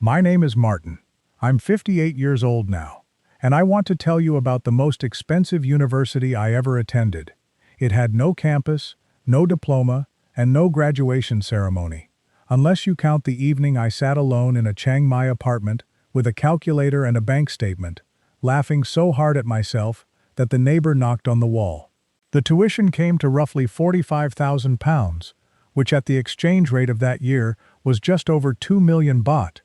My name is Martin. I'm 58 years old now, and I want to tell you about the most expensive university I ever attended. It had no campus, no diploma, and no graduation ceremony, unless you count the evening I sat alone in a Chiang Mai apartment with a calculator and a bank statement, laughing so hard at myself that the neighbor knocked on the wall. The tuition came to roughly £45,000, which at the exchange rate of that year was just over 2 million baht,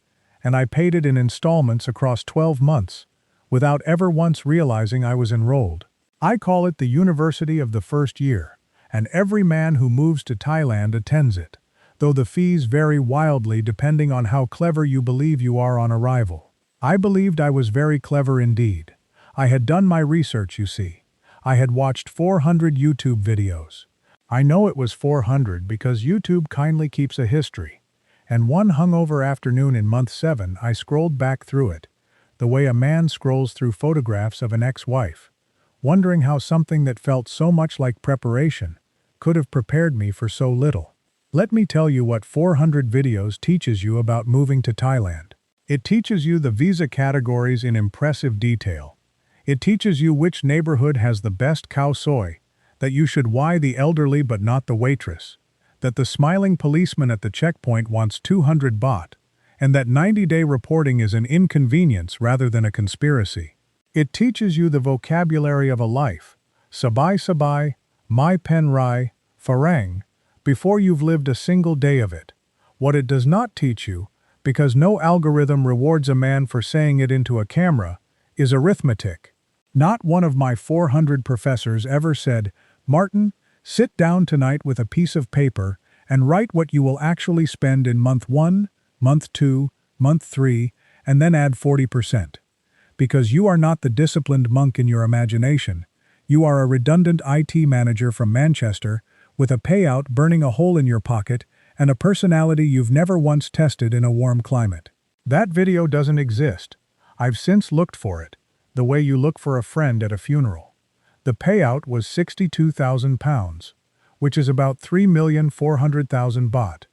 and I paid it in installments across 12 months, without ever once realizing I was enrolled. I call it the University of the First Year, and every man who moves to Thailand attends it, though the fees vary wildly depending on how clever you believe you are on arrival. I believed I was very clever indeed. I had done my research, you see. I had watched 400 YouTube videos. I know it was 400 because YouTube kindly keeps a history. And one hungover afternoon in month 7, I scrolled back through it, the way a man scrolls through photographs of an ex-wife, wondering how something that felt so much like preparation could have prepared me for so little. Let me tell you what 400 videos teaches you about moving to Thailand. It teaches you the visa categories in impressive detail. It teaches you which neighborhood has the best khao soi, that you should why the elderly but not the waitress, that the smiling policeman at the checkpoint wants 200 baht, and that 90-day reporting is an inconvenience rather than a conspiracy. It teaches you the vocabulary of a life, sabai sabai, mai pen rai, farang, before you've lived a single day of it. What it does not teach you, because no algorithm rewards a man for saying it into a camera, is arithmetic. Not one of my 400 professors ever said, "Martin, sit down tonight with a piece of paper and write what you will actually spend in month 1, month 2, month 3, and then add 40%. Because you are not the disciplined monk in your imagination. You are a redundant IT manager from Manchester with a payout burning a hole in your pocket and a personality you've never once tested in a warm climate." That video doesn't exist. I've since looked for it, the way you look for a friend at a funeral. The payout was £62,000, which is about 3,400,000 baht.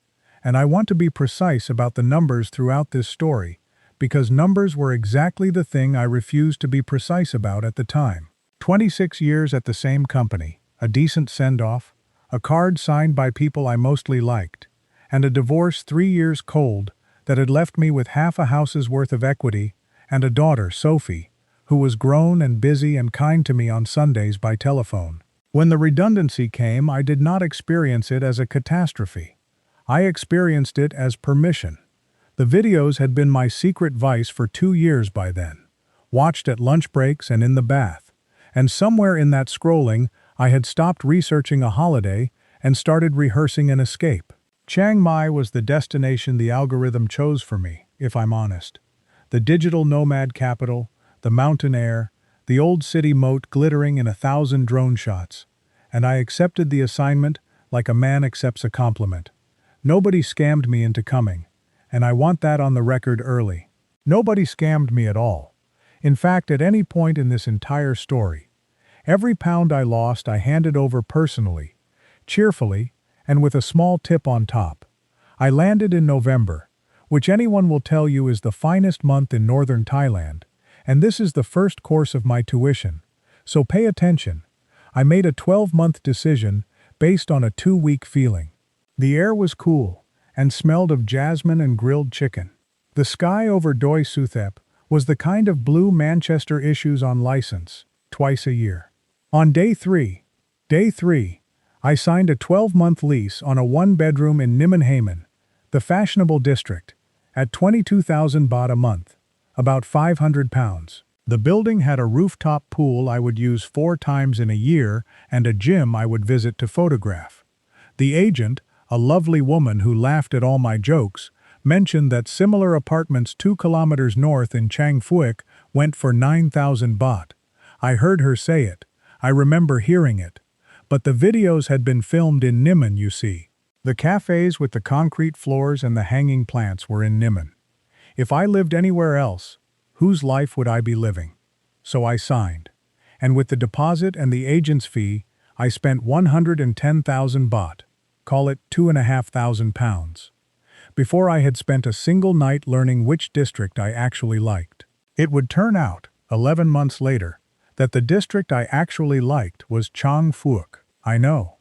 And I want to be precise about the numbers throughout this story, because numbers were exactly the thing I refused to be precise about at the time. 26 years at the same company, a decent send-off, a card signed by people I mostly liked, and a divorce 3 years cold that had left me with half a house's worth of equity and a daughter, Sophie, who was grown and busy and kind to me on Sundays by telephone. When the redundancy came, I did not experience it as a catastrophe. I experienced it as permission. The videos had been my secret vice for 2 years by then, watched at lunch breaks and in the bath, and somewhere in that scrolling, I had stopped researching a holiday and started rehearsing an escape. Chiang Mai was the destination the algorithm chose for me, if I'm honest. The digital nomad capital, the mountain air, the old city moat glittering in 1,000 drone shots, and I accepted the assignment like a man accepts a compliment. Nobody scammed me into coming, and I want that on the record early. Nobody scammed me at all. In fact, at any point in this entire story, every pound I lost I handed over personally, cheerfully, and with a small tip on top. I landed in November, which anyone will tell you is the finest month in northern Thailand, and this is the first course of my tuition, so pay attention. I made a 12-month decision based on a 2-week feeling. The air was cool and smelled of jasmine and grilled chicken. The sky over Doi Suthep was the kind of blue Manchester issues on license, twice a year. On day 3, I signed a 12-month lease on a 1-bedroom in Nimmenhamen, the fashionable district, at 22,000 baht a month, about £500. The building had a rooftop pool I would use 4 times in a year and a gym I would visit to photograph. The agent, a lovely woman who laughed at all my jokes, mentioned that similar apartments 2 kilometers north in Chiang Phuoc went for 9,000 baht. I heard her say it. I remember hearing it. But the videos had been filmed in Nimmen, you see. The cafes with the concrete floors and the hanging plants were in Nimmen. If I lived anywhere else, whose life would I be living? So I signed. And with the deposit and the agent's fee, I spent 110,000 baht, call it £2,500. before I had spent a single night learning which district I actually liked. It would turn out, 11 months later, that the district I actually liked was Chiang Mai. I know.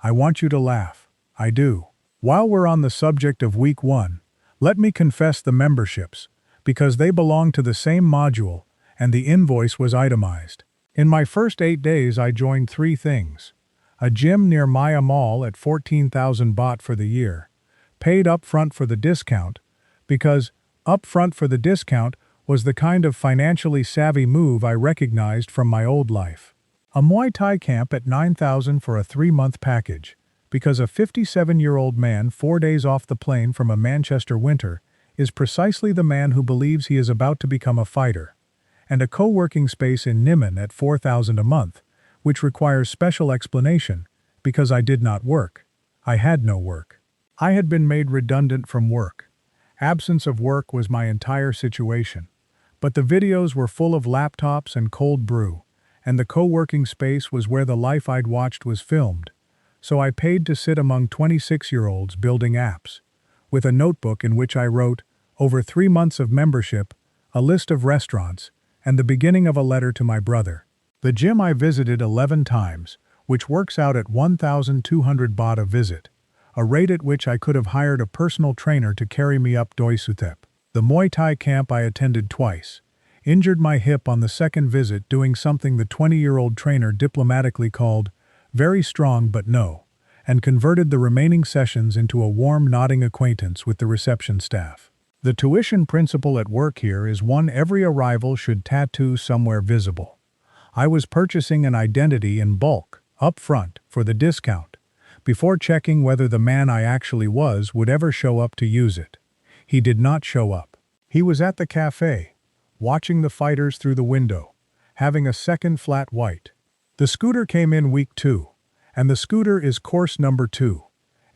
I want you to laugh. I do. While we're on the subject of week 1, let me confess the memberships, because they belong to the same module, and the invoice was itemized. In my first 8 days I joined 3 things. A gym near Maya Mall at 14,000 baht for the year, paid upfront for the discount, because upfront for the discount was the kind of financially savvy move I recognized from my old life. A Muay Thai camp at 9,000 for a 3-month package, because a 57-year-old man 4 days off the plane from a Manchester winter is precisely the man who believes he is about to become a fighter. And a co-working space in Niman at 4,000 a month, which requires special explanation, because I did not work. I had no work. I had been made redundant from work. Absence of work was my entire situation. But the videos were full of laptops and cold brew, and the co-working space was where the life I'd watched was filmed. So I paid to sit among 26-year-olds building apps, with a notebook in which I wrote, over 3 months of membership, a list of restaurants, and the beginning of a letter to my brother. The gym I visited 11 times, which works out at 1,200 baht a visit, a rate at which I could have hired a personal trainer to carry me up Doi Suthep. The Muay Thai camp I attended twice, injured my hip on the 2nd visit doing something the 20-year-old trainer diplomatically called, very strong but no, and converted the remaining sessions into a warm nodding acquaintance with the reception staff. The tuition principle at work here is one every arrival should tattoo somewhere visible. I was purchasing an identity in bulk, up front, for the discount, before checking whether the man I actually was would ever show up to use it. He did not show up. He was at the cafe, watching the fighters through the window, having a second flat white. The scooter came in week 2, and the scooter is course number 2.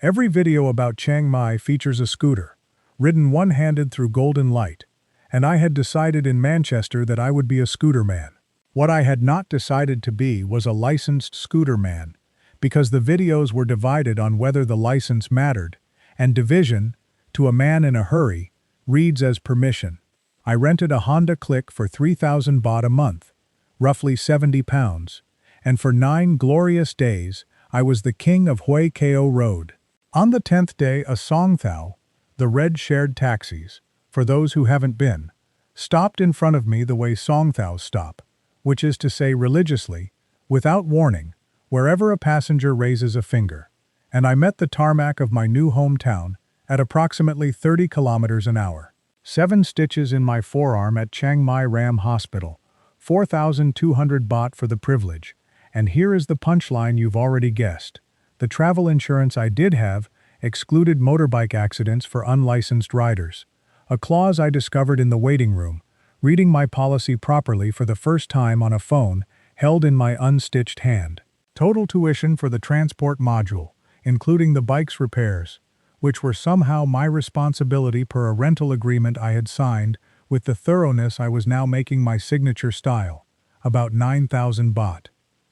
Every video about Chiang Mai features a scooter, ridden one-handed through golden light, and I had decided in Manchester that I would be a scooter man. What I had not decided to be was a licensed scooter man, because the videos were divided on whether the license mattered, and division, to a man in a hurry, reads as permission. I rented a Honda Click for 3,000 baht a month, roughly 70 pounds, and for 9 glorious days I was the king of Hoi Ko Road. On the 10th day a Song Thao, the red shared taxis, for those who haven't been, stopped in front of me the way Song Thaos stop, which is to say religiously, without warning, wherever a passenger raises a finger, and I met the tarmac of my new hometown at approximately 30 kilometers an hour. 7 stitches in my forearm at Chiang Mai Ram Hospital, 4,200 baht for the privilege, and here is the punchline you've already guessed. The travel insurance I did have excluded motorbike accidents for unlicensed riders, a clause I discovered in the waiting room, reading my policy properly for the first time on a phone held in my unstitched hand. Total tuition for the transport module, including the bike's repairs, which were somehow my responsibility per a rental agreement I had signed with the thoroughness I was now making my signature style, about 9,000 baht.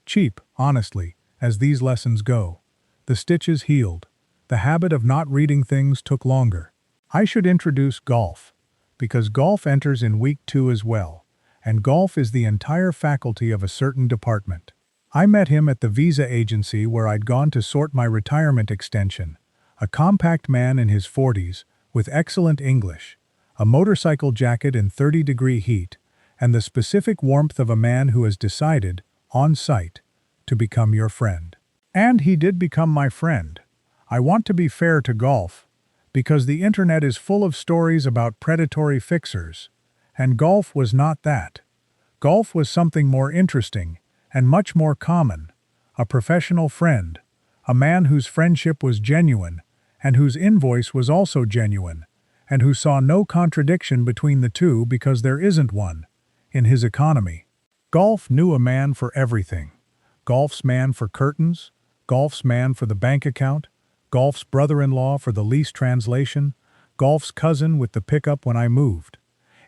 Cheap, honestly, as these lessons go. The stitches healed. The habit of not reading things took longer. I should introduce golf, because golf enters in week 2 as well, and golf is the entire faculty of a certain department. I met him at the visa agency where I'd gone to sort my retirement extension, a compact man in his 40s, with excellent English, a motorcycle jacket in 30-degree heat, and the specific warmth of a man who has decided, on sight, to become your friend. And he did become my friend. I want to be fair to golf, because the internet is full of stories about predatory fixers, and golf was not that. Golf was something more interesting, and much more common, a professional friend, a man whose friendship was genuine, and whose invoice was also genuine, and who saw no contradiction between the two because there isn't one, in his economy. Golf knew a man for everything. Golf's man for curtains, Golf's man for the bank account, Golf's brother-in-law for the lease translation, Golf's cousin with the pickup when I moved.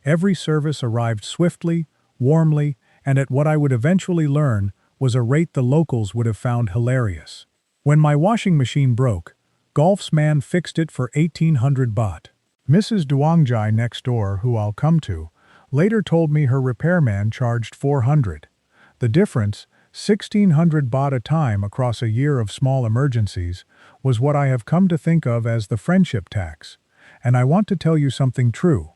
Every service arrived swiftly, warmly, and at what I would eventually learn was a rate the locals would have found hilarious. When my washing machine broke, Golf's man fixed it for 1,800 baht. Mrs. Duangjai next door, who I'll come to, later told me her repairman charged 400. The difference, 1,600 baht a time across a year of small emergencies, was what I have come to think of as the friendship tax. And I want to tell you something true.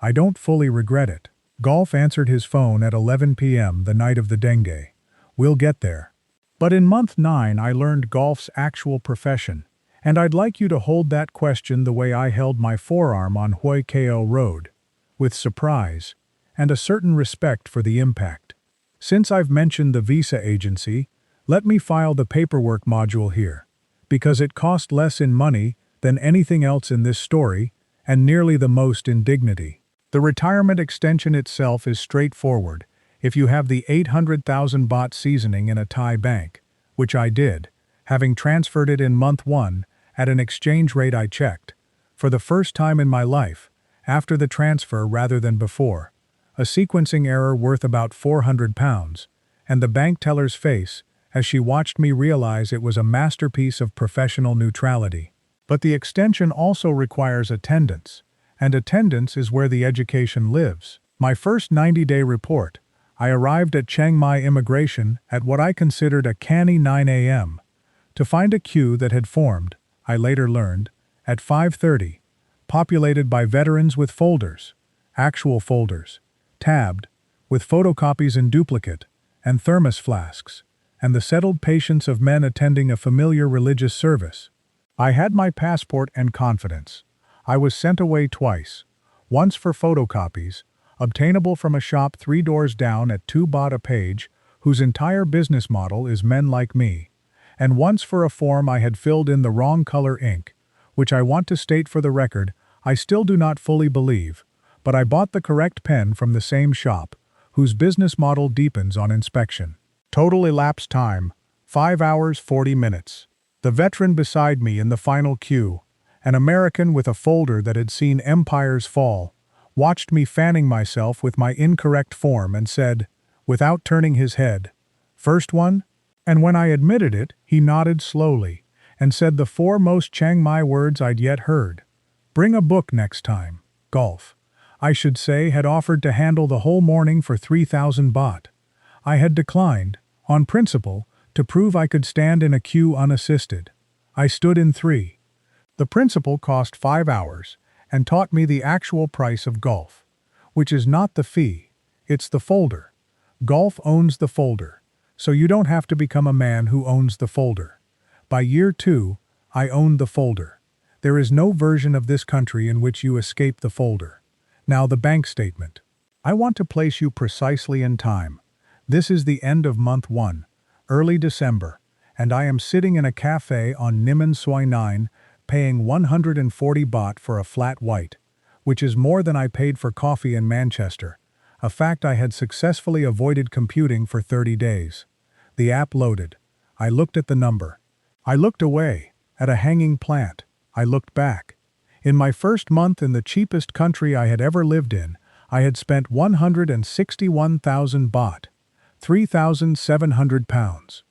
I don't fully regret it. Golf answered his phone at 11 p.m. the night of the dengue. We'll get there. But in month 9 I learned Golf's actual profession, and I'd like you to hold that question the way I held my forearm on Hoi Ko Road, with surprise and a certain respect for the impact. Since I've mentioned the visa agency, let me file the paperwork module here, because it cost less in money than anything else in this story, and nearly the most in dignity. The retirement extension itself is straightforward if you have the 800,000 baht seasoning in a Thai bank, which I did, having transferred it in month 1 at an exchange rate I checked, for the first time in my life, after the transfer rather than before, a sequencing error worth about 400 pounds, and the bank teller's face as she watched me realize it was a masterpiece of professional neutrality. But the extension also requires attendance, and attendance is where the education lives. My first 90-day report, I arrived at Chiang Mai immigration at what I considered a canny 9 a.m. to find a queue that had formed, I later learned, at 5:30, populated by veterans with folders, actual folders, tabbed, with photocopies in duplicate, and thermos flasks, and the settled patience of men attending a familiar religious service. I had my passport and confidence. I was sent away twice, once for photocopies, obtainable from a shop 3 doors down at 2 baht a page, whose entire business model is men like me, and once for a form I had filled in the wrong color ink, which I want to state for the record, I still do not fully believe, but I bought the correct pen from the same shop, whose business model deepens on inspection. Total elapsed time, 5 hours 40 minutes. The veteran beside me in the final queue, an American with a folder that had seen empires fall, watched me fanning myself with my incorrect form and said, without turning his head, "First one?" And when I admitted it, he nodded slowly and said the 4 most Chiang Mai words I'd yet heard. "Bring a book next time." Golf, I should say, had offered to handle the whole morning for 3,000 baht. I had declined, on principle, to prove I could stand in a queue unassisted. I stood in 3. The principal cost 5 hours and taught me the actual price of Golf, which is not the fee, it's the folder. Golf owns the folder, so you don't have to become a man who owns the folder. By year 2, I owned the folder. There is no version of this country in which you escape the folder. Now the bank statement. I want to place you precisely in time. This is the end of month 1, early December, and I am sitting in a cafe on Niman Soi 9, paying 140 baht for a flat white, which is more than I paid for coffee in Manchester, a fact I had successfully avoided computing for 30 days. The app loaded. I looked at the number. I looked away, at a hanging plant. I looked back. In my first month in the cheapest country I had ever lived in, I had spent 161,000 baht, 3,700 pounds.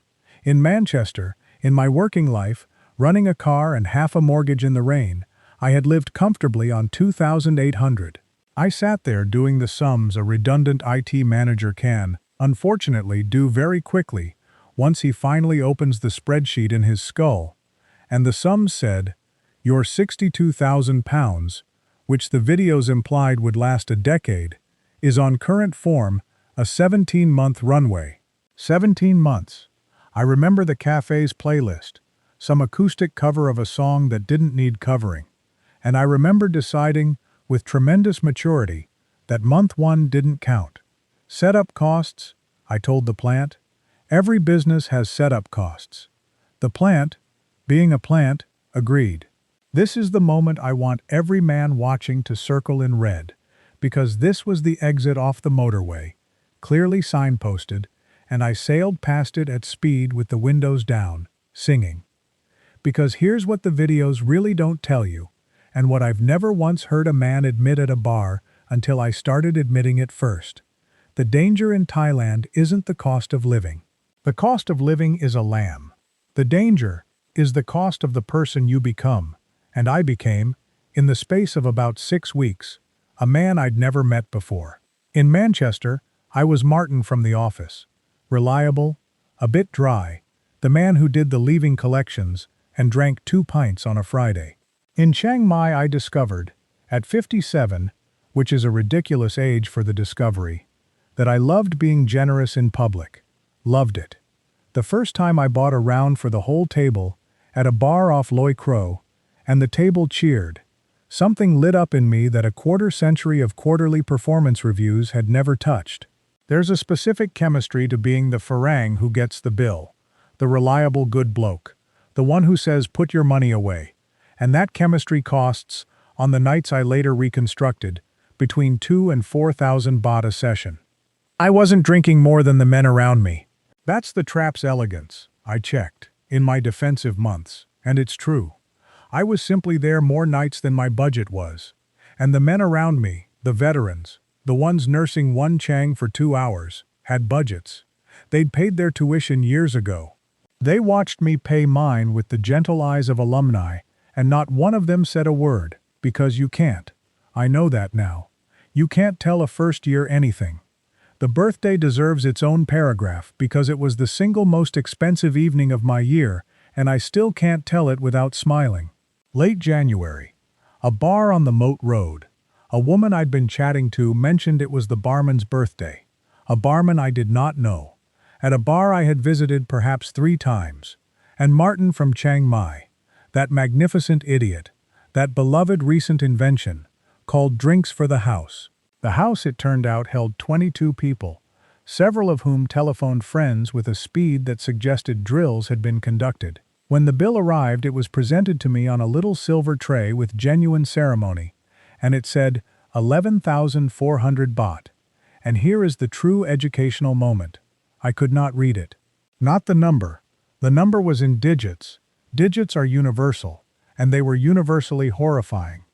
In Manchester, in my working life, running a car and half a mortgage in the rain, I had lived comfortably on 2,800. I sat there doing the sums a redundant IT manager can, unfortunately, do very quickly once he finally opens the spreadsheet in his skull, and the sums said, "Your 62,000 pounds, which the videos implied would last a decade, is on current form a 17-month runway." 17 months. I remember the cafe's playlist, some acoustic cover of a song that didn't need covering, and I remember deciding, with tremendous maturity, that month 1 didn't count. Setup costs, I told the plant. Every business has setup costs. The plant, being a plant, agreed. This is the moment I want every man watching to circle in red, because this was the exit off the motorway, clearly signposted, and I sailed past it at speed with the windows down, singing. Because here's what the videos really don't tell you, and what I've never once heard a man admit at a bar until I started admitting it first. The danger in Thailand isn't the cost of living. The cost of living is a lamb. The danger is the cost of the person you become, and I became, in the space of about 6 weeks, a man I'd never met before. In Manchester, I was Martin from the office. Reliable, a bit dry, the man who did the leaving collections and drank 2 pints on a Friday. In Chiang Mai I discovered, at 57, which is a ridiculous age for the discovery, that I loved being generous in public. Loved it. The first time I bought a round for the whole table, at a bar off Loy Crow, and the table cheered. Something lit up in me that a quarter-century of quarterly performance reviews had never touched. There's a specific chemistry to being the farang who gets the bill, the reliable good bloke, the one who says put your money away, and that chemistry costs, on the nights I later reconstructed, between 2,000 and 4,000 baht a session. I wasn't drinking more than the men around me. That's the trap's elegance, I checked, in my defensive months, and it's true. I was simply there more nights than my budget was. And the men around me, the veterans, the ones nursing one Chang for 2 hours, had budgets. They'd paid their tuition years ago. They watched me pay mine with the gentle eyes of alumni, and not one of them said a word, because you can't. I know that now. You can't tell a first year anything. The birthday deserves its own paragraph because it was the single most expensive evening of my year, and I still can't tell it without smiling. Late January. A bar on the Moat Road. A woman I'd been chatting to mentioned it was the barman's birthday. A barman I did not know. At a bar I had visited perhaps 3 times. And Martin from Chiang Mai. That magnificent idiot. That beloved recent invention. Called Drinks for the House. The house, it turned out, held 22 people. Several of whom telephoned friends with a speed that suggested drills had been conducted. When the bill arrived, it was presented to me on a little silver tray with genuine ceremony, and it said 11,400 baht. And here is the true educational moment. I could not read it. Not the number. The number was in digits. Digits are universal, and they were universally horrifying.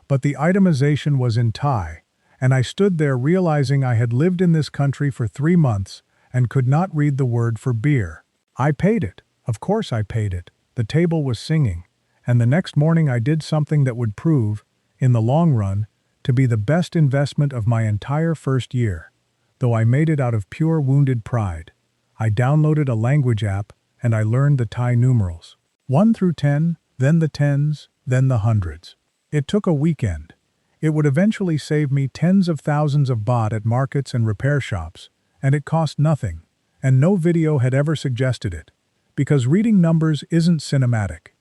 But the itemization was in Thai, and I stood there realizing I had lived in this country for 3 months and could not read the word for beer. I paid it. Of course I paid it. The table was singing, and the next morning I did something that would prove, in the long run, to be the best investment of my entire first year. Though I made it out of pure wounded pride. I downloaded a language app, and I learned the Thai numerals. 1 through 10, then the tens, then the hundreds. It took a weekend. It would eventually save me tens of thousands of baht at markets and repair shops, and it cost nothing, and no video had ever suggested it. Because reading numbers isn't cinematic.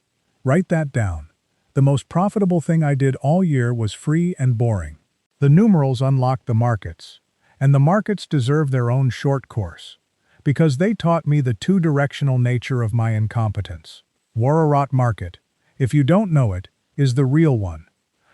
Write that down. The most profitable thing I did all year was free and boring. The numerals unlocked the markets, and the markets deserve their own short course, because they taught me the two-directional nature of my incompetence. Bureaucracy market, if you don't know it, is the real one.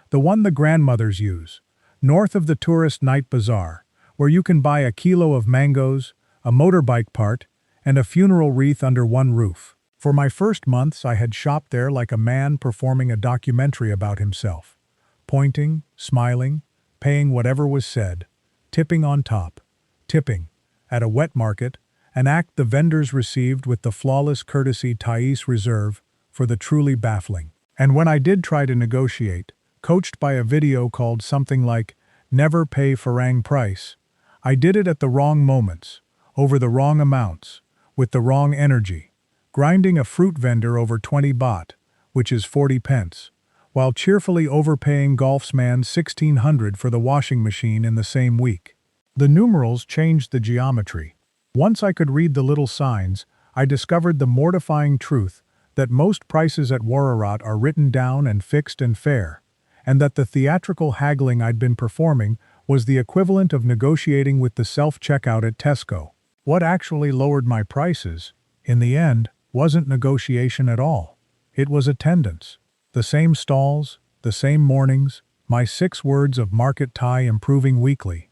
The one the grandmothers use, north of the tourist night bazaar, where you can buy a kilo of mangoes, a motorbike part, and a funeral wreath under one roof. For my first months I had shopped there like a man performing a documentary about himself. Pointing, smiling, paying whatever was said, tipping on top. Tipping, at a wet market, an act the vendors received with the flawless courtesy Thais reserve for the truly baffling. And when I did try to negotiate, coached by a video called something like, "Never pay farang price," I did it at the wrong moments, over the wrong amounts, with the wrong energy, grinding a fruit vendor over 20 baht, which is 40 pence, while cheerfully overpaying golf's man 1,600 for the washing machine in the same week. The numerals changed the geometry. Once I could read the little signs, I discovered the mortifying truth that most prices at Bureaucracy are written down and fixed and fair, and that the theatrical haggling I'd been performing was the equivalent of negotiating with the self-checkout at Tesco. What actually lowered my prices, in the end, wasn't negotiation at all. It was attendance. The same stalls, the same mornings, my 6 words of market Thai improving weekly,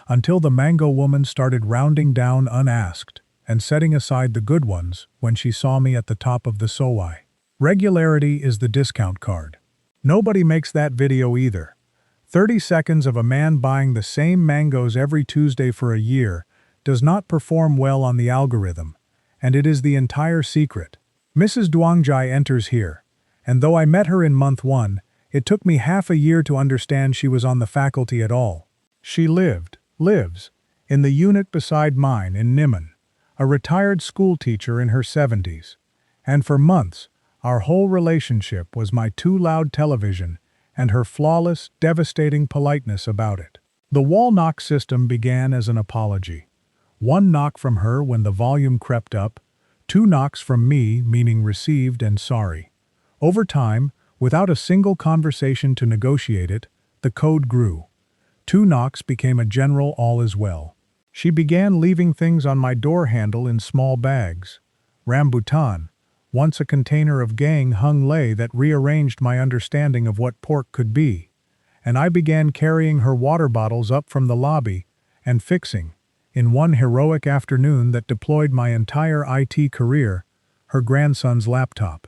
until the mango woman started rounding down unasked and setting aside the good ones when she saw me at the top of the sowai. Regularity is the discount card. Nobody makes that video either. 30 seconds of a man buying the same mangoes every Tuesday for a year does not perform well on the algorithm, and it is the entire secret. Mrs. Duangjai enters here, and though I met her in month 1, it took me half a year to understand she was on the faculty at all. She lives, in the unit beside mine in Niman, a retired school teacher in her 70s. And for months, our whole relationship was my too loud television and her flawless, devastating politeness about it. The wall knock system began as an apology. 1 knock from her when the volume crept up, 2 knocks from me meaning received and sorry. Over time, without a single conversation to negotiate it, the code grew. 2 knocks became a general all is well. She began leaving things on my door handle in small bags. Rambutan, once a container of gang hung lei that rearranged my understanding of what pork could be, and I began carrying her water bottles up from the lobby and fixing, in one heroic afternoon that deployed my entire IT career, her grandson's laptop.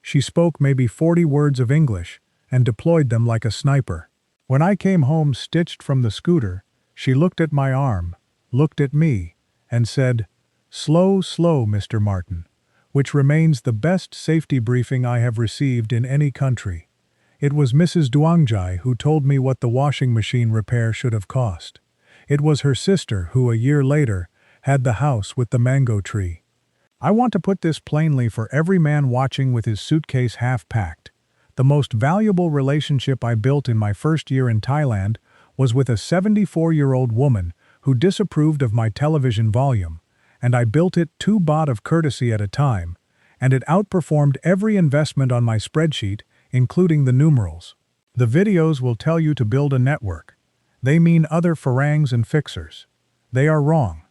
She spoke maybe 40 words of English and deployed them like a sniper. When I came home stitched from the scooter, she looked at my arm, looked at me, and said, "Slow, slow, Mr. Martin," which remains the best safety briefing I have received in any country. It was Mrs. Duangjai who told me what the washing machine repair should have cost. It was her sister who, a year later, had the house with the mango tree. I want to put this plainly for every man watching with his suitcase half-packed. The most valuable relationship I built in my first year in Thailand was with a 74-year-old woman who disapproved of my television volume, and I built it 2 baht of courtesy at a time, and it outperformed every investment on my spreadsheet, including the numerals. The videos will tell you to build a network. They mean other farangs and fixers. They are wrong.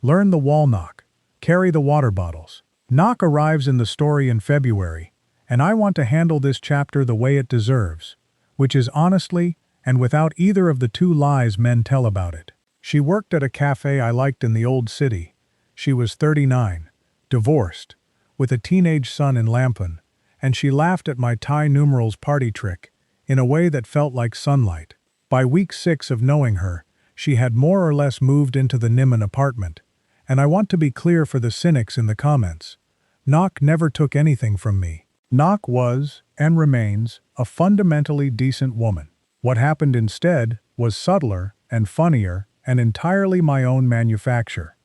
Learn the wall knock. Carry the water bottles. Knock arrives in the story in February, and I want to handle this chapter the way it deserves, which is honestly and without either of the 2 lies men tell about it. She worked at a cafe I liked in the old city. She was 39, divorced, with a teenage son in Lampun, and she laughed at my Thai numerals party trick in a way that felt like sunlight. By week 6 of knowing her, she had more or less moved into the Niman apartment, and I want to be clear for the cynics in the comments. Nok never took anything from me. Nok was, and remains, a fundamentally decent woman. What happened instead was subtler and funnier and entirely my own manufacture.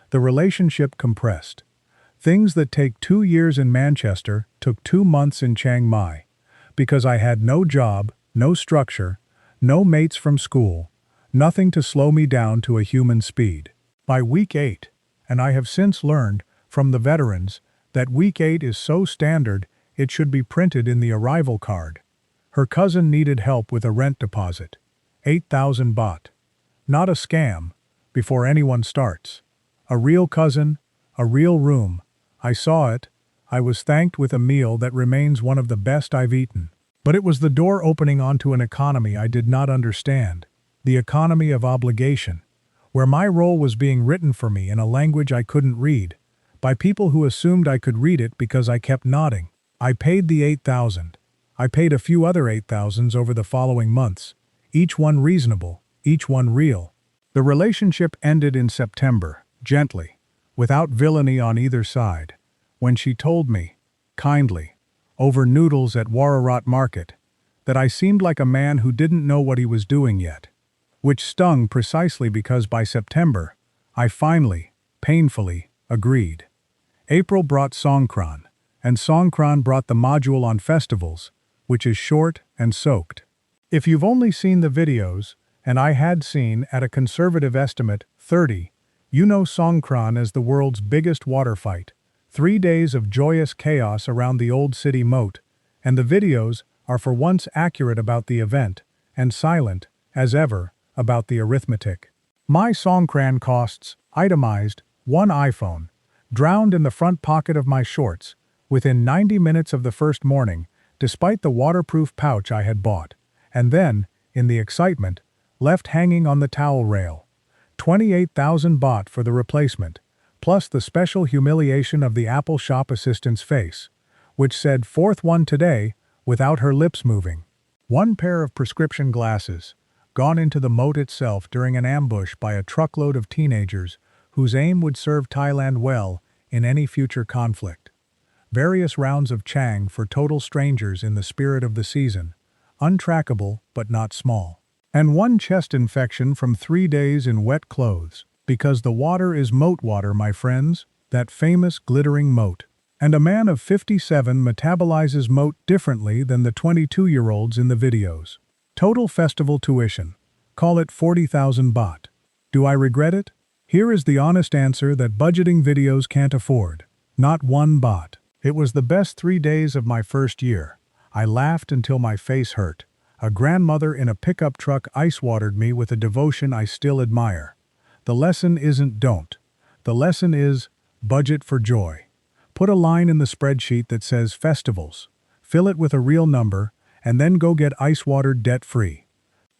The relationship compressed. Things that take 2 years in Manchester took 2 months in Chiang Mai, because I had no job, no structure, no mates from school, nothing to slow me down to a human speed. By week 8, and I have since learned, from the veterans, that week 8 is so standard it should be printed in the arrival card. Her cousin needed help with a rent deposit. 8,000 baht. Not a scam, before anyone starts. A real cousin, a real room. I saw it. I was thanked with a meal that remains one of the best I've eaten. But it was the door opening onto an economy I did not understand. The economy of obligation, where my role was being written for me in a language I couldn't read, by people who assumed I could read it because I kept nodding. I paid the 8,000. I paid a few other 8,000s over the following months, each one reasonable, each one real. The relationship ended in September, gently, without villainy on either side, when she told me, kindly, over noodles at Wararat Market, that I seemed like a man who didn't know what he was doing yet, which stung precisely because by September, I finally, painfully, agreed. April brought Songkran, and Songkran brought the module on festivals, which is short and soaked. If you've only seen the videos, and I had seen, at a conservative estimate, 30, you know Songkran as the world's biggest water fight. 3 days of joyous chaos around the old city moat, and the videos are for once accurate about the event, and silent, as ever, about the arithmetic. My Songkran costs, itemized, 1 iPhone, drowned in the front pocket of my shorts, within 90 minutes of the first morning, despite the waterproof pouch I had bought, and then, in the excitement, left hanging on the towel rail. 28,000 baht for the replacement, plus the special humiliation of the Apple shop assistant's face, which said "fourth one today" without her lips moving. 1 pair of prescription glasses, gone into the moat itself during an ambush by a truckload of teenagers whose aim would serve Thailand well in any future conflict. various rounds of Chang for total strangers in the spirit of the season, untrackable but not small. And one chest infection from 3 days in wet clothes, because the water is moat water, my friends, that famous glittering moat. And a man of 57 metabolizes moat differently than the 22-year-olds in the videos. Total festival tuition. Call it 40,000 baht. Do I regret it? Here is the honest answer that budgeting videos can't afford. Not 1 baht. It was the best 3 days of my first year. I laughed until my face hurt. A grandmother in a pickup truck ice-watered me with a devotion I still admire. The lesson isn't don't. The lesson is budget for joy. Put a line in the spreadsheet that says festivals. Fill it with a real number, and then go get ice-watered debt-free.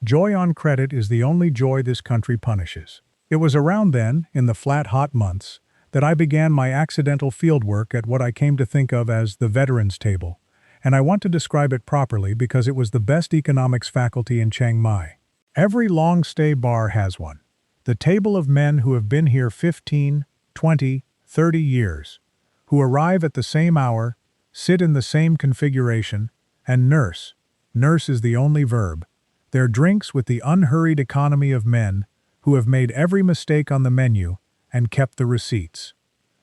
Joy on credit is the only joy this country punishes. It was around then, in the flat hot months, that I began my accidental fieldwork at what I came to think of as the veterans table, and I want to describe it properly because it was the best economics faculty in Chiang Mai. Every long-stay bar has one. The table of men who have been here 15, 20, 30 years, who arrive at the same hour, sit in the same configuration, and nurse. Nurse is the only verb. Their drinks with the unhurried economy of men who have made every mistake on the menu and kept the receipts.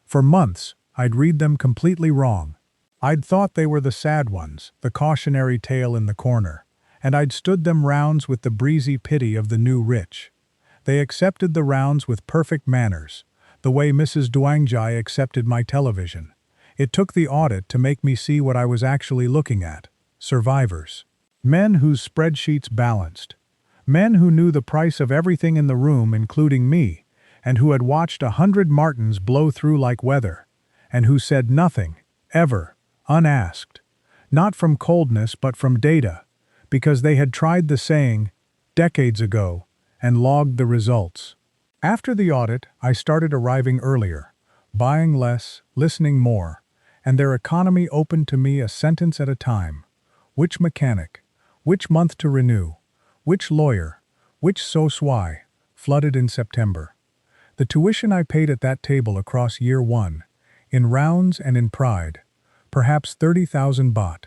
For months, I'd read them completely wrong. I'd thought they were the sad ones, the cautionary tale in the corner, and I'd stood them rounds with the breezy pity of the new rich. They accepted the rounds with perfect manners, the way Mrs. Duangjai accepted my television. It took the audit to make me see what I was actually looking at. Survivors. Men whose spreadsheets balanced. Men who knew the price of everything in the room, including me, and who had watched 100 Martins blow through like weather, and who said nothing, ever, unasked. Not from coldness but from data, because they had tried the saying, decades ago, and logged the results. After the audit, I started arriving earlier, buying less, listening more, and their economy opened to me a sentence at a time. Which mechanic? Which month to renew? Which lawyer? Which so-swai? Flooded in September. The tuition I paid at that table across year 1, in rounds and in pride, perhaps 30,000 baht.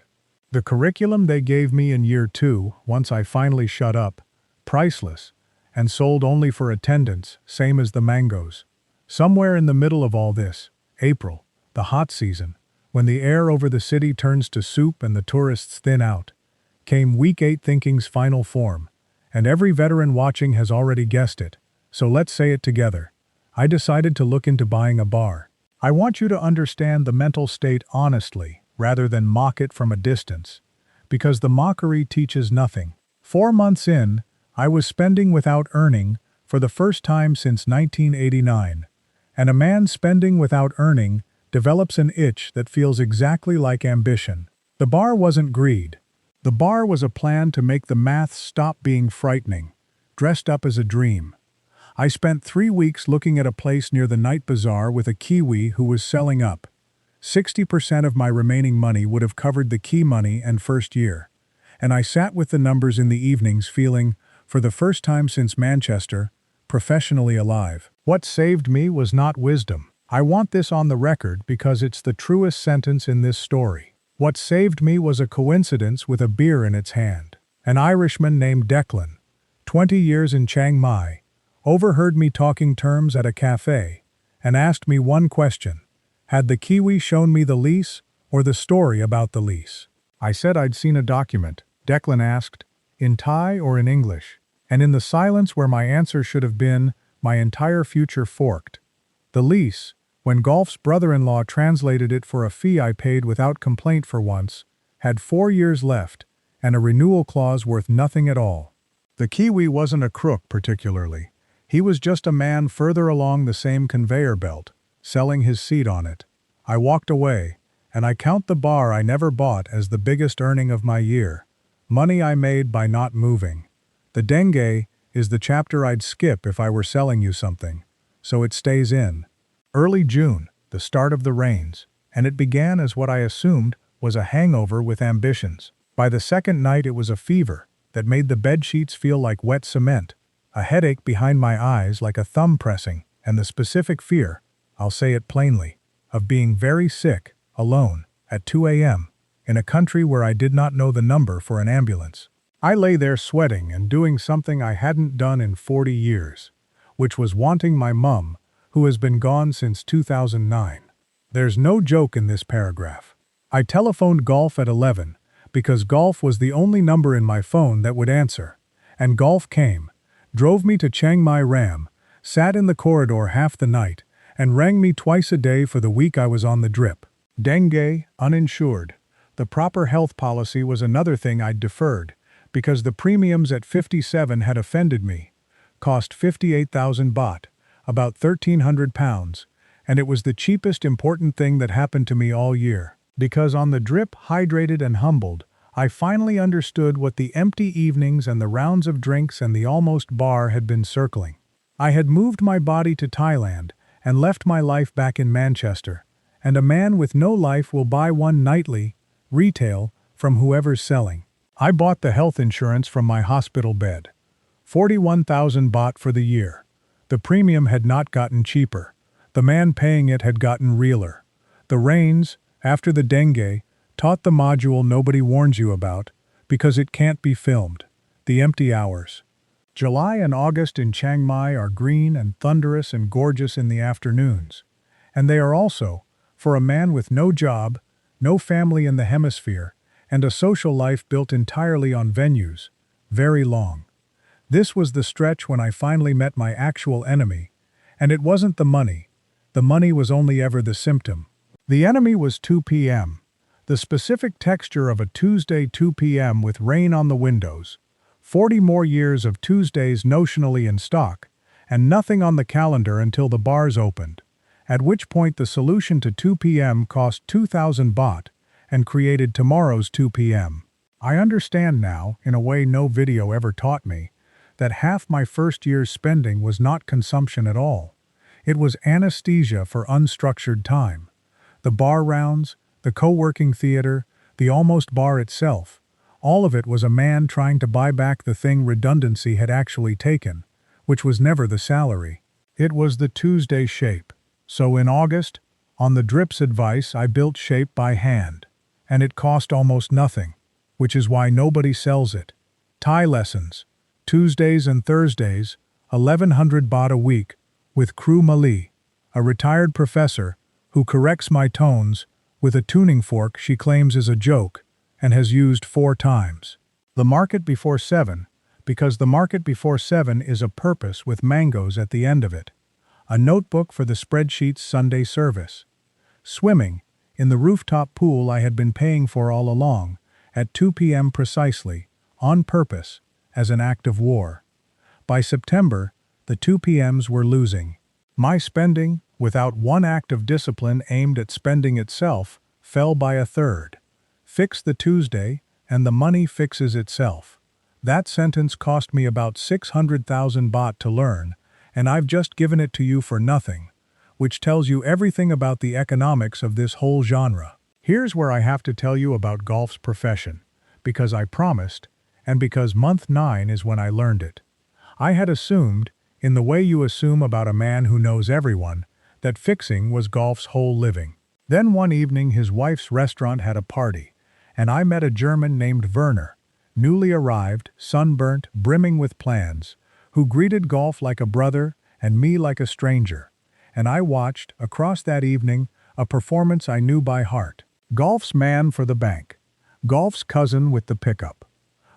The curriculum they gave me in year 2, once I finally shut up, priceless, and sold only for attendance, same as the mangoes. Somewhere in the middle of all this, April, the hot season, when the air over the city turns to soup and the tourists thin out, came Week 8 thinking's final form, and every veteran watching has already guessed it, so let's say it together. I decided to look into buying a bar. I want you to understand the mental state honestly, rather than mock it from a distance, because the mockery teaches nothing. 4 months in, I was spending without earning for the first time since 1989, and a man spending without earning develops an itch that feels exactly like ambition. The bar wasn't greed. The bar was a plan to make the math stop being frightening, dressed up as a dream. I spent 3 weeks looking at a place near the night bazaar with a Kiwi who was selling up. 60% of my remaining money would have covered the key money and first year, and I sat with the numbers in the evenings feeling, for the first time since Manchester, professionally alive. What saved me was not wisdom. I want this on the record because it's the truest sentence in this story. What saved me was a coincidence with a beer in its hand. An Irishman named Declan, 20 years in Chiang Mai, overheard me talking terms at a cafe and asked me one question. Had the Kiwi shown me the lease or the story about the lease? I said I'd seen a document. Declan asked, in Thai or in English? And in the silence where my answer should have been, my entire future forked. The lease, when Golf's brother-in-law translated it for a fee I paid without complaint for once, had 4 years left, and a renewal clause worth nothing at all. The Kiwi wasn't a crook particularly. He was just a man further along the same conveyor belt, selling his seat on it. I walked away, and I count the bar I never bought as the biggest earning of my year. Money I made by not moving. The dengue is the chapter I'd skip if I were selling you something, so it stays in. Early June, the start of the rains, and it began as what I assumed was a hangover with ambitions. By the second night it was a fever that made the bedsheets feel like wet cement, a headache behind my eyes like a thumb pressing, and the specific fear, I'll say it plainly, of being very sick, alone, at 2 a.m., in a country where I did not know the number for an ambulance. I lay there sweating and doing something I hadn't done in 40 years, which was wanting my mum, who has been gone since 2009. There's no joke in this paragraph. I telephoned Golf at 11 because Golf was the only number in my phone that would answer, and Golf came, drove me to Chiang Mai Ram, sat in the corridor half the night, and rang me twice a day for the week I was on the drip. Dengue, uninsured. The proper health policy was another thing I'd deferred, because the premiums at 57 had offended me. Cost 58,000 baht, about £1,300, and it was the cheapest important thing that happened to me all year. Because on the drip, hydrated and humbled, I finally understood what the empty evenings and the rounds of drinks and the almost bar had been circling. I had moved my body to Thailand and left my life back in Manchester, and a man with no life will buy one nightly, retail, from whoever's selling. I bought the health insurance from my hospital bed. 41,000 baht for the year. The premium had not gotten cheaper. The man paying it had gotten realer. The rains, after the dengue, taught the module nobody warns you about, because it can't be filmed. The empty hours. July and August in Chiang Mai are green and thunderous and gorgeous in the afternoons. And they are also, for a man with no job, no family in the hemisphere, and a social life built entirely on venues, very long. This was the stretch when I finally met my actual enemy, and it wasn't the money. The money was only ever the symptom. The enemy was 2 p.m., the specific texture of a Tuesday 2 p.m. with rain on the windows, 40 more years of Tuesdays notionally in stock, and nothing on the calendar until the bars opened, at which point the solution to 2 p.m. cost 2,000 baht and created tomorrow's 2 p.m. I understand now, in a way no video ever taught me, that half my first year's spending was not consumption at all. It was anesthesia for unstructured time. The bar rounds, the co-working theater, the almost bar itself, all of it was a man trying to buy back the thing redundancy had actually taken, which was never the salary. It was the Tuesday shape. So in August, on the drip's advice, I built shape by hand. And it cost almost nothing, which is why nobody sells it. Thai lessons, Tuesdays and Thursdays, 1,100 baht a week, with Crew Mali, a retired professor who corrects my tones with a tuning fork she claims is a joke and has used 4 times. The market before 7, because the market before 7 is a purpose with mangoes at the end of it. A notebook for the Spreadsheets Sunday service. Swimming, in the rooftop pool I had been paying for all along, at 2 p.m. precisely, on purpose, as an act of war. By September, the 2 p.m.s were losing. My spending, without one act of discipline aimed at spending itself, fell by a third. Fix the Tuesday, and the money fixes itself. That sentence cost me about 600,000 baht to learn, and I've just given it to you for nothing, which tells you everything about the economics of this whole genre. Here's where I have to tell you about Golf's profession, because I promised, and because month 9 is when I learned it. I had assumed, in the way you assume about a man who knows everyone, that fixing was Golf's whole living. Then one evening his wife's restaurant had a party, and I met a German named Werner, newly arrived, sunburnt, brimming with plans, who greeted Golf like a brother and me like a stranger. And I watched, across that evening, a performance I knew by heart. Golf's man for the bank. Golf's cousin with the pickup.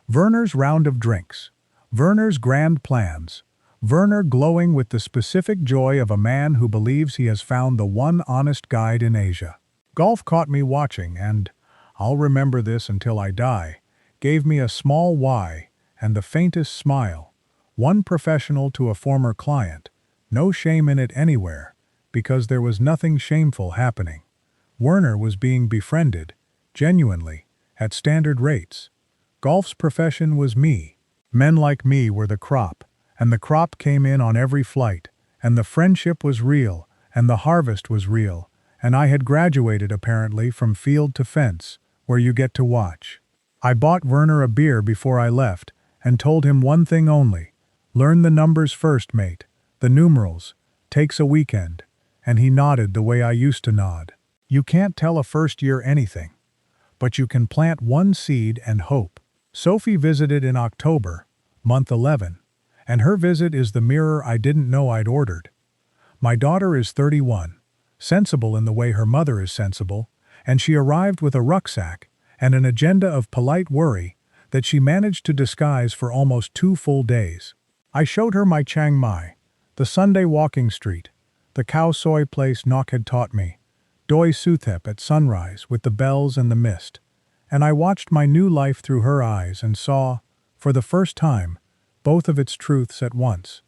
Werner's round of drinks. Werner's grand plans. Werner glowing with the specific joy of a man who believes he has found the one honest guide in Asia. Golf caught me watching and, I'll remember this until I die, gave me a small why and the faintest smile. One professional to a former client. No shame in it anywhere, because there was nothing shameful happening. Werner was being befriended, genuinely, at standard rates. Golf's profession was me. Men like me were the crop, and the crop came in on every flight, and the friendship was real, and the harvest was real, and I had graduated, apparently, from field to fence, where you get to watch. I bought Werner a beer before I left, and told him one thing only: learn the numbers first, mate. The numerals. Takes a weekend. And he nodded the way I used to nod. You can't tell a first year anything, but you can plant one seed and hope. Sophie visited in October, month 11, and her visit is the mirror I didn't know I'd ordered. My daughter is 31, sensible in the way her mother is sensible, and she arrived with a rucksack and an agenda of polite worry that she managed to disguise for almost 2 full days. I showed her my Chiang Mai, the Sunday walking street, the cow soy place Nok had taught me, Doi Suthep at sunrise with the bells and the mist, and I watched my new life through her eyes and saw, for the first time, both of its truths at once.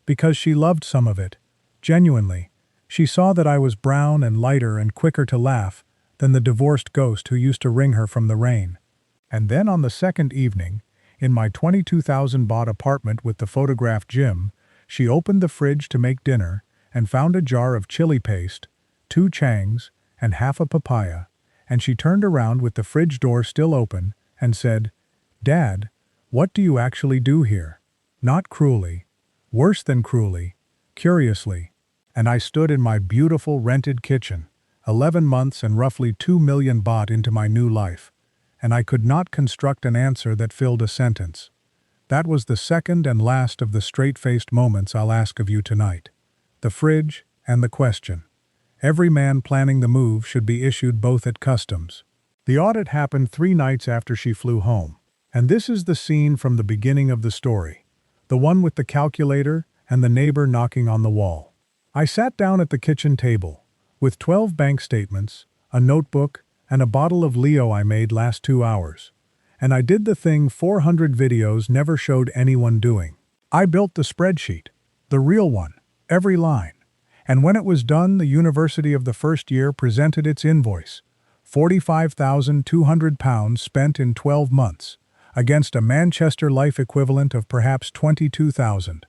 Because she loved some of it, genuinely, she saw that I was brown and lighter and quicker to laugh than the divorced ghost who used to wring her from the rain. And then on the second evening, in my 22,000 baht apartment with the photographed gym, she opened the fridge to make dinner and found a jar of chili paste, 2 changs, and half a papaya, and she turned around with the fridge door still open and said, "Dad, what do you actually do here?" Not cruelly, worse than cruelly, curiously. And I stood in my beautiful rented kitchen, 11 months and roughly 2 million baht into my new life, and I could not construct an answer that filled a sentence. That was the second and last of the straight-faced moments I'll ask of you tonight. The fridge and the question. Every man planning the move should be issued both at customs. The audit happened 3 nights after she flew home, and this is the scene from the beginning of the story, the one with the calculator and the neighbor knocking on the wall. I sat down at the kitchen table, with 12 bank statements, a notebook, and a bottle of Leo I made last 2 hours. And I did the thing 400 videos never showed anyone doing. I built the spreadsheet, the real one, every line. And when it was done, the university of the first year presented its invoice, £45,200 spent in 12 months, against a Manchester life equivalent of perhaps 22,000.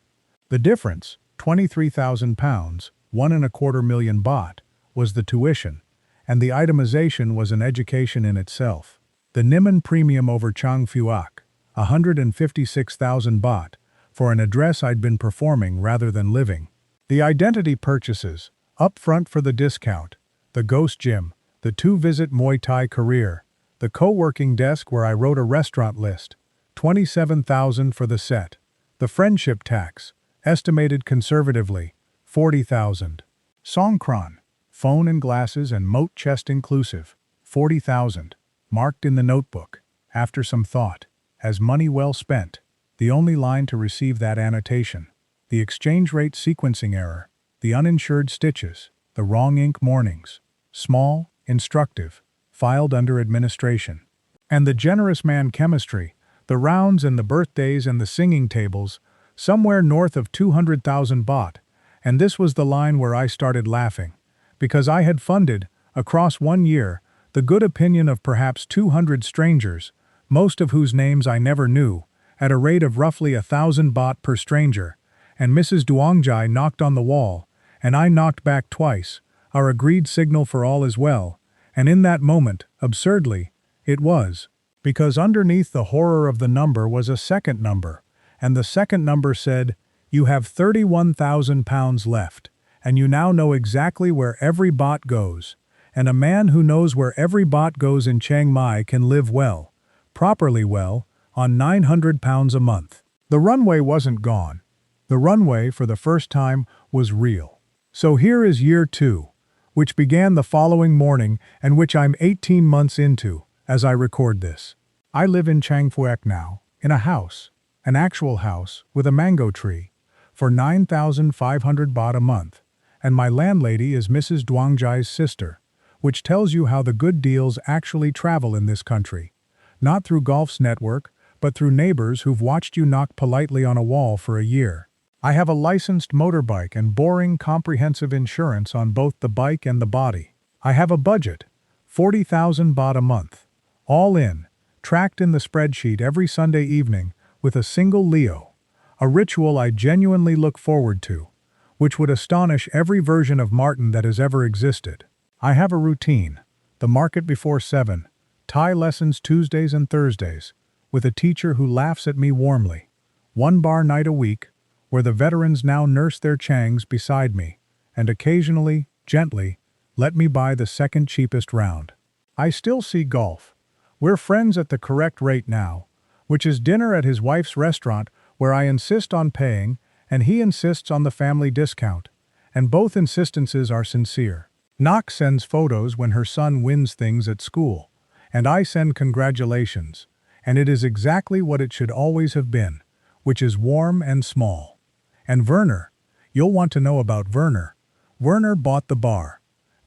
The difference, £23,000, 1.25 million baht, was the tuition, and the itemization was an education in itself. The Niman premium over Chang Phuoc, 156,000 baht, for an address I'd been performing rather than living. The identity purchases, up front for the discount, the ghost gym, the 2-visit Muay Thai career, the co-working desk where I wrote a restaurant list, 27,000 for the set, the friendship tax, estimated conservatively, 40,000. Songkran, phone and glasses and moat chest inclusive, 40,000, marked in the notebook, after some thought, as money well spent, the only line to receive that annotation. The exchange rate sequencing error, the uninsured stitches, the wrong ink mornings, small, instructive, filed under administration. And the generous man chemistry, the rounds and the birthdays and the singing tables, somewhere north of 200,000 baht, and this was the line where I started laughing, because I had funded, across 1 year, the good opinion of perhaps 200 strangers, most of whose names I never knew, at a rate of roughly 1,000 baht per stranger, and Mrs. Duangjai knocked on the wall, and I knocked back twice, our agreed signal for all is well, and in that moment, absurdly, it was, because underneath the horror of the number was a second number, and the second number said, "You have £31,000 left, and you now know exactly where every baht goes, and a man who knows where every baht goes in Chiang Mai can live well, properly well, on £900 a month." The runway wasn't gone. The runway, for the first time, was real. So here is year 2, which began the following morning and which I'm 18 months into, as I record this. I live in Chiang Phuoc now, in a house, an actual house, with a mango tree, for 9,500 baht a month, and my landlady is Mrs. Duangjai's sister, which tells you how the good deals actually travel in this country, not through Golf's network, but through neighbors who've watched you knock politely on a wall for a year. I have a licensed motorbike and boring comprehensive insurance on both the bike and the body. I have a budget, 40,000 baht a month, all in, tracked in the spreadsheet every Sunday evening with a single Leo, a ritual I genuinely look forward to, which would astonish every version of Martin that has ever existed. I have a routine, the market before 7, Thai lessons Tuesdays and Thursdays, with a teacher who laughs at me warmly, 1 bar night a week, where the veterans now nurse their Changs beside me, and occasionally, gently, Let me buy the second cheapest round. I still see golf. We're friends at the correct rate now, which is dinner at his wife's restaurant where I insist on paying and he insists on the family discount, and both insistences are sincere. Knock sends photos when her son wins things at school, and I send congratulations, and it is exactly what it should always have been, which is warm and small. And Werner, you'll want to know about Werner. Werner bought the bar.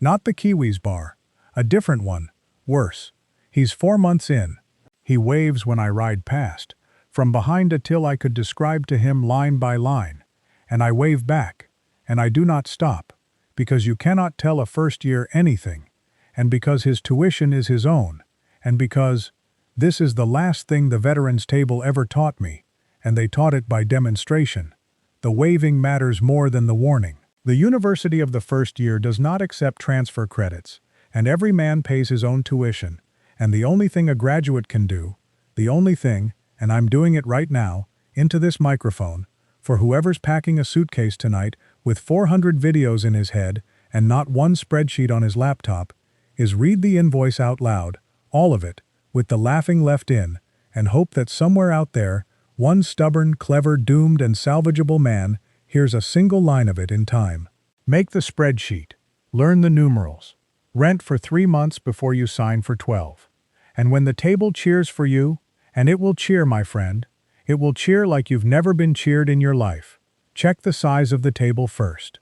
Not the Kiwis bar. A different one. Worse. He's 4 months in. He waves when I ride past, from behind till I could describe to him line by line, and I wave back, and I do not stop, because you cannot tell a first year anything, and because his tuition is his own, and because this is the last thing the veterans table ever taught me, and they taught it by demonstration. The waving matters more than the warning. The university of the first year does not accept transfer credits, and every man pays his own tuition, and the only thing a graduate can do, the only thing, and I'm doing it right now, into this microphone, for whoever's packing a suitcase tonight with 400 videos in his head and not one spreadsheet on his laptop, is read the invoice out loud, all of it, with the laughing left in, and hope that somewhere out there, one stubborn, clever, doomed, and salvageable man hears a single line of it in time. Make the spreadsheet. Learn the numerals. Rent for 3 months before you sign for 12. And when the table cheers for you, and it will cheer, my friend, it will cheer like you've never been cheered in your life. Check the size of the table first.